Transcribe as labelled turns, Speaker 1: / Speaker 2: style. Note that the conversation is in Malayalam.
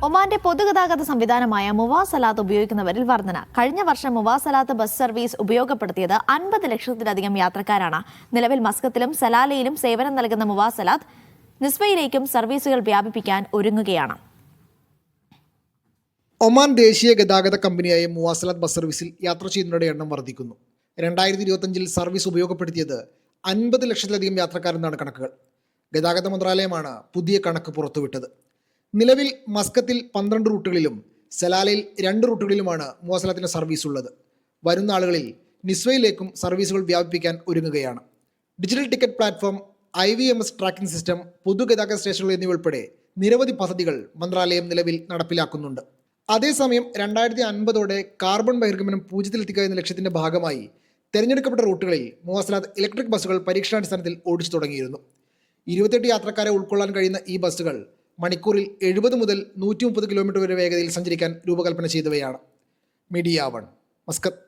Speaker 1: ഒമാന്റെ പൊതുഗതാഗത സംവിധാനമായ മുവാസലാത്ത് ഉപയോഗിക്കുന്നവരിൽ വർധന. കഴിഞ്ഞ വർഷം മുവാസലാത്ത് ബസ് സർവീസ് ഉപയോഗപ്പെടുത്തിയത് 50 ലക്ഷത്തിലധികം യാത്രക്കാരാണ്. നിലവിൽ മസ്കത്തിലും സലാലയിലും സേവനം നൽകുന്ന മുവാസലാത്ത് നിസ്വയിലേക്കും സർവീസുകൾ വ്യാപിപ്പിക്കാൻ ഒരുങ്ങുകയാണ്.
Speaker 2: ഒമാൻ ദേശീയ ഗതാഗത കമ്പനിയായ മുവാസലാത്ത് ബസ് സർവീസിൽ യാത്ര ചെയ്യുന്നവരുടെ എണ്ണം വർദ്ധിക്കുന്നു. 2025 സർവീസ് ഉപയോഗപ്പെടുത്തിയത് 50 ലക്ഷത്തിലധികം യാത്രക്കാരെന്നാണ് കണക്കുകൾ. ഗതാഗത മന്ത്രാലയമാണ് പുതിയ കണക്ക് പുറത്തുവിട്ടത്. നിലവിൽ മസ്കത്തിൽ 12 റൂട്ടുകളിലും സലാലയിൽ 2 റൂട്ടുകളിലുമാണ് മുവാസലാത്തിന് സർവീസ് ഉള്ളത്. വരുന്ന ആളുകളിൽ നിസ്വയിലേക്കും സർവീസുകൾ വ്യാപിപ്പിക്കാൻ ഒരുങ്ങുകയാണ്. Digital ticket platform, IVMS tracking system, പൊതുഗതാഗത സ്റ്റേഷനുകൾ എന്നിവ ഉൾപ്പെടെ നിരവധി പദ്ധതികൾ മന്ത്രാലയം നിലവിൽ നടപ്പിലാക്കുന്നുണ്ട്. അതേസമയം 2050ഓടെ കാർബൺ ബഹിർഗമനം 0-ലെത്തിക്കുക എന്ന ലക്ഷ്യത്തിന്റെ ഭാഗമായി തെരഞ്ഞെടുക്കപ്പെട്ട റൂട്ടുകളിൽ മുവാസലാത്ത് ഇലക്ട്രിക് ബസ്സുകൾ പരീക്ഷണാടിസ്ഥാനത്തിൽ ഓടിച്ചു തുടങ്ങിയിരുന്നു. 28 യാത്രക്കാരെ ഉൾക്കൊള്ളാൻ കഴിയുന്ന ഈ ബസ്സുകൾ മണിക്കൂറിൽ 70 മുതൽ 130 കിലോമീറ്റർ വരെ വേഗതയിൽ സഞ്ചരിക്കാൻ രൂപകൽപ്പന ചെയ്തവയാണ്. Media 1, Muscat.